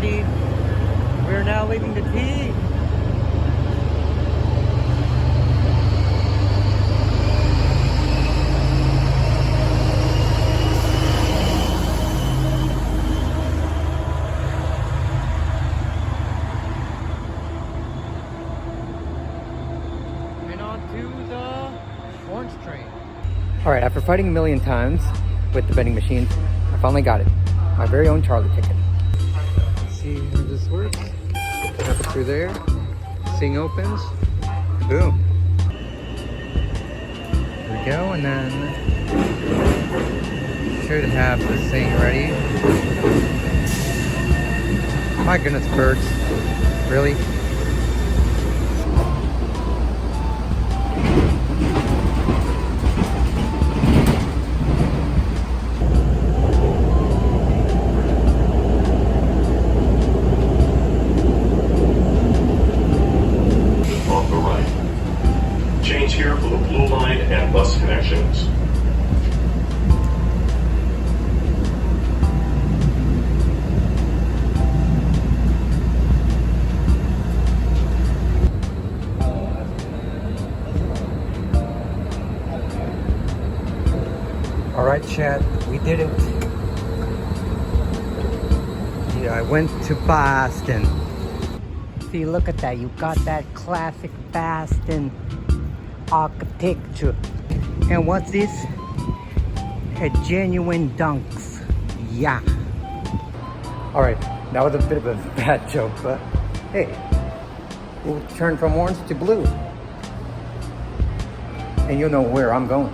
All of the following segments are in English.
ready. We're now leaving the tea. And on to the orange train. Alright, after fighting a million times with the vending machine, I finally got it. My very own Charlie ticket. Let's see how this works. Tap it through there. Thing opens. Boom. There we go, and then should have this thing ready. My goodness, birds. Really? Here for the Blue Line and bus connections. All right, chat, we did it. Yeah, I went to BAHSTUN. See, look at that. You got that classic BAHSTUN architecture. And what's this? A genuine dunks. Yeah. Alright, that was a bit of a bad joke, but hey, we'll turn from orange to blue. And you'll know where I'm going.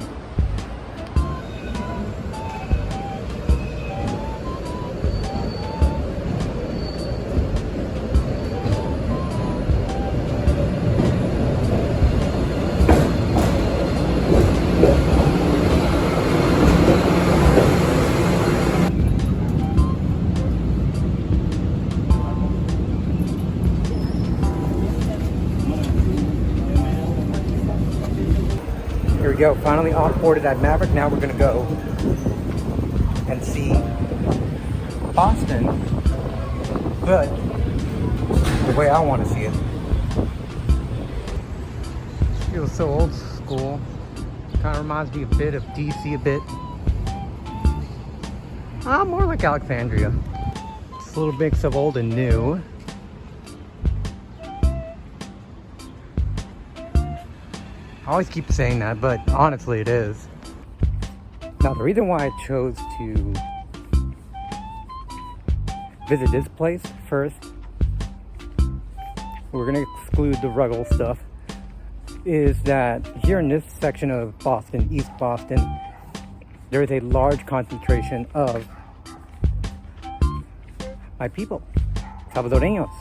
Here we go, finally off-boarded at Maverick. Now we're gonna go and see BAHSTUN, but the way I want to see it. Feels so old school. Kind of reminds me a bit of DC a bit. More like Alexandria. It's a little mix of old and new. I always keep saying that, but honestly it is. Now the reason why I chose to visit this place first, we're gonna exclude the Ruggles stuff, is that here in this section of Boston, East Boston, there is a large concentration of my people, Salvadoreños.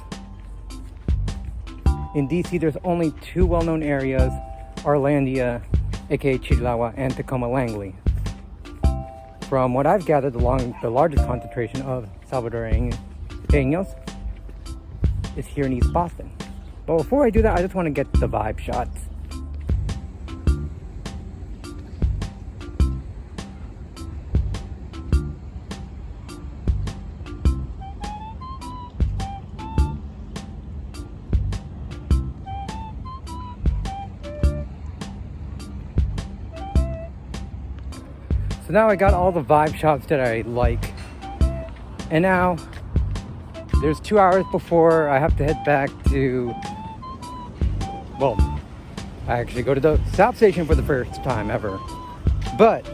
In DC there's only two well-known areas, Arlandia, aka Chilahua, and Tacoma Langley. From what I've gathered, the largest concentration of Salvadoreños is here in East Boston. But before I do that, I just want to get the vibe shots. So now I got all the vibe shots that I like. And now there's 2 hours before I have to head back to, well, I actually go to the South Station for the first time ever. But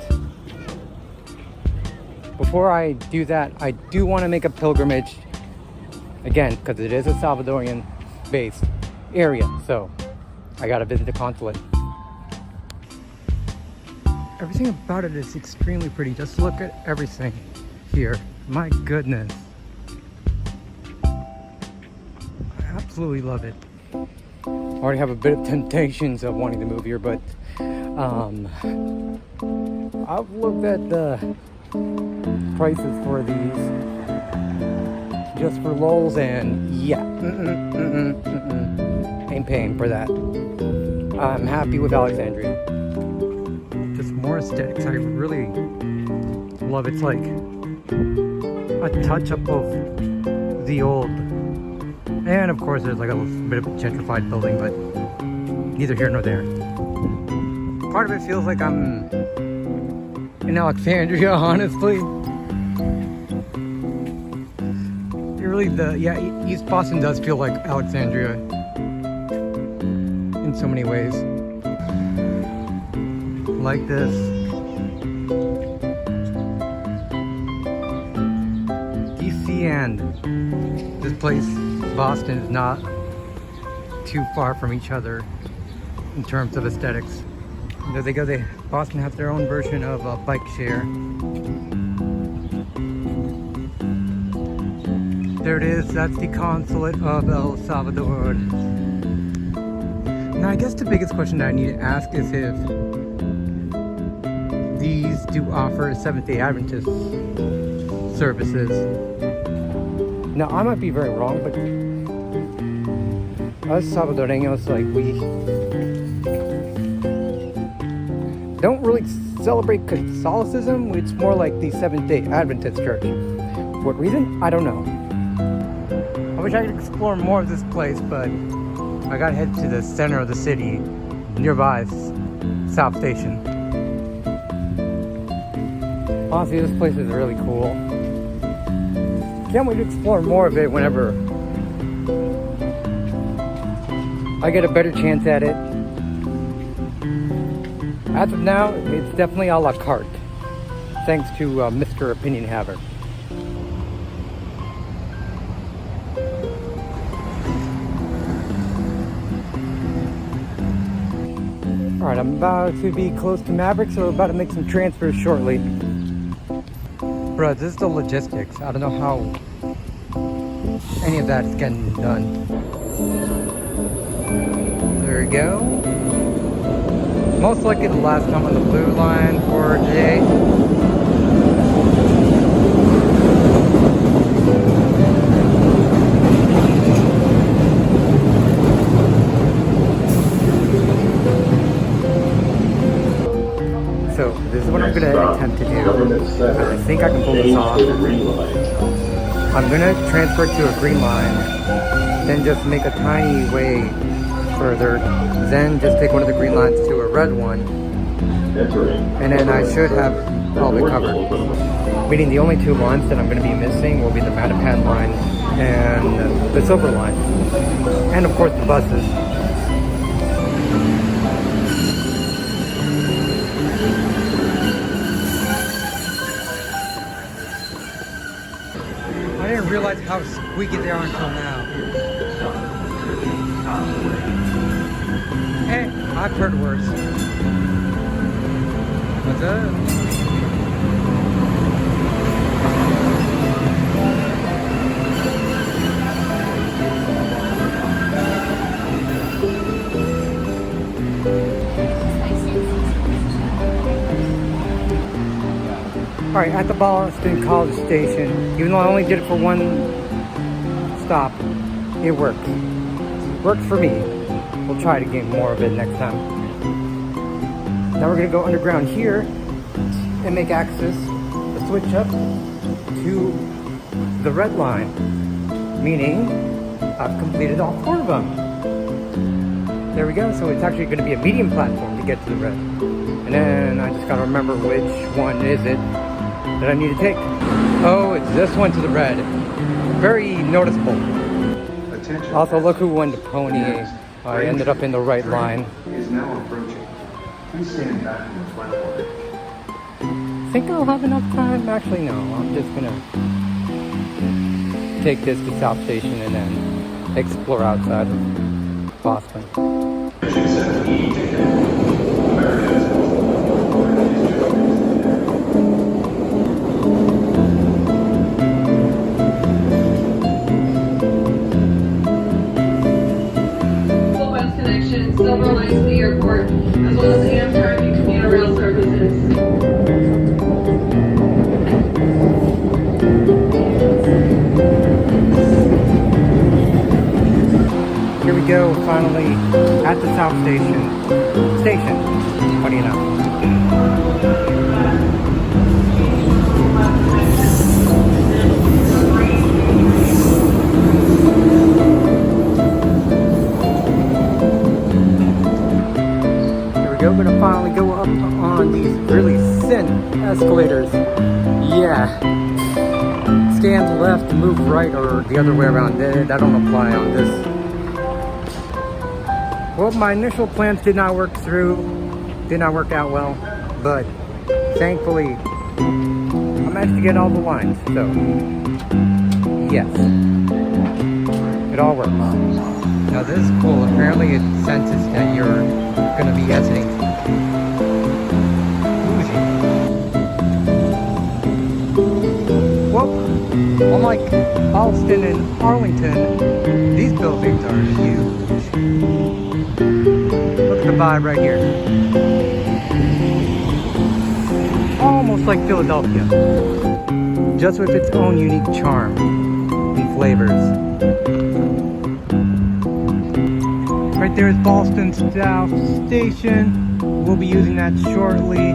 before I do that, I do want to make a pilgrimage again, because it is a Salvadorian based area. So I got to visit the consulate. Everything about it is extremely pretty. Just look at everything here. My goodness. I absolutely love it. I already have a bit of temptations of wanting to move here, but I've looked at the prices for these just for lulz, and yeah, ain't paying for that. I'm happy with Alexandria. Just more aesthetics. I really love it. It's like a touch-up of the old, and of course there's like a bit of a gentrified building, but neither here nor there. Part of it feels like I'm in Alexandria, honestly. It really, East Boston does feel like Alexandria in so many ways. Like this. DC and this place, Boston, is not too far from each other in terms of aesthetics. There they go. Boston has their own version of a bike share. There it is. That's the consulate of El Salvador. Now, I guess the biggest question that I need to ask is if these do offer Seventh-day Adventist services. Now, I might be very wrong, but us Salvadoreños, like, we don't really celebrate Catholicism. It's more like the Seventh-day Adventist Church. What reason? I don't know. I wish I could explore more of this place, but I gotta head to the center of the city, nearby South Station. Honestly, this place is really cool. Can't wait to explore more of it whenever I get a better chance at it. As of now, it's definitely a la carte, thanks to Mr. Opinion Haver. Alright, I'm about to be close to Maverick, so we're about to make some transfers shortly. Bro, this is the logistics. I don't know how any of that's getting done. There we go. Most likely the last time on the blue line for today. So this is what I'm going to attempt to do. I think I can pull this off. I'm going to transfer to a green line, then just make a tiny way further, then just take one of the green lines to a red one, and then I should have all of it covered. Meaning the only two lines that I'm going to be missing will be the Mattapan line and the Silver line, and of course the buses. I didn't realize how squeaky they are until now. Hey, I've heard worse. What's up? Alright, at the BAHSTUN College Station, even though I only did it for one stop, it worked. Worked for me. We'll try to gain more of it next time. Now we're going to go underground here and make access, the switch up to the red line. Meaning, I've completed all 4 of them. There we go, so it's actually going to be a medium platform to get to the red. And then I just got to remember which one is it that I need to take. Oh, it's this one to the red. Very noticeable. Also, look who won the pony. I ended up in the right line. Is now approaching. Please stand back from the platform. Think I'll have enough time? Actually, no. I'm just gonna take this to South Station and then explore outside of Boston. Silver lines to the airport, as well as Amtrak and commuter rail services. Here we go, finally at the South Station. What do you know? go. Gonna finally go up on these really thin escalators. Yeah. Stand left, move right, or the other way around. That don't apply on this. Well, my initial plans did not work out well, but thankfully I managed to get all the lines, so yes, it all works. Now this is cool. Apparently it senses that you're going to be exiting Well, unlike BAHSTUN and Arlington, these buildings are huge. Look at the vibe right here. Almost like Philadelphia, just with its own unique charm and flavors. Right there is BAHSTUN South Station. We'll be using that shortly,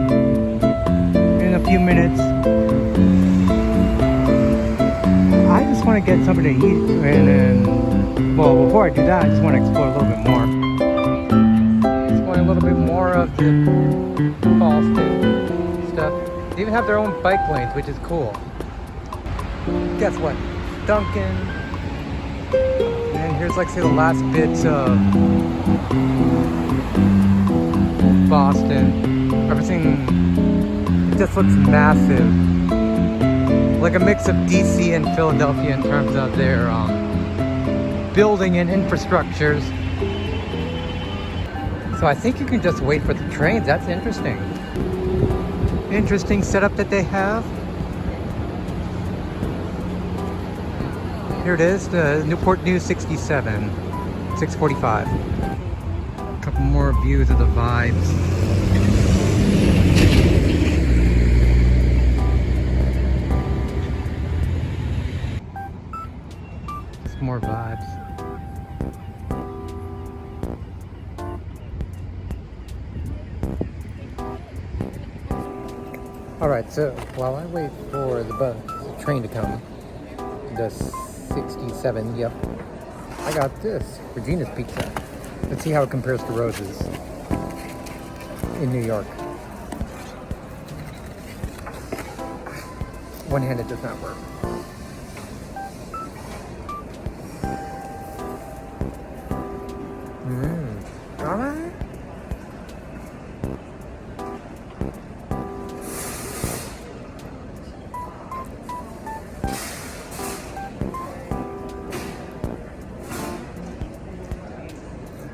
in a few minutes. I just want to get something to eat, and then, well, before I do that, I just want to explore a little bit more. Explore a little bit more of the BAHSTUN stuff. They even have their own bike lanes, which is cool. Guess what? Duncan. And here's, like, say, the last bits of BAHSTUN. Everything, it just looks massive. Like a mix of DC and Philadelphia in terms of their building and infrastructures. So I think you can just wait for the trains. That's interesting. Interesting setup that they have. Here it is, the Newport News 67, 6:45. A couple more views of the vibes. More vibes. Alright, so while I wait for the train to come, the 67, yep, I got this, Regina's Pizza. Let's see how it compares to Rose's in New York. One-handed does not work. Alright.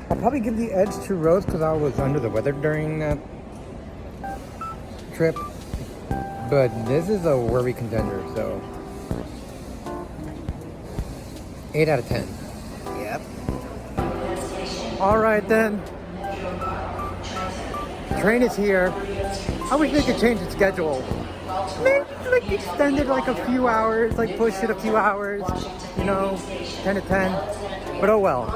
I'll probably give the edge to Rose because I was under the weather during that trip. But this is a worry contender, so 8 out of 10. Yep. Alright then. The train is here. I wish they could change the schedule. Maybe like extend it like a few hours, like push it a few hours, you know, 10 to 10. But oh well.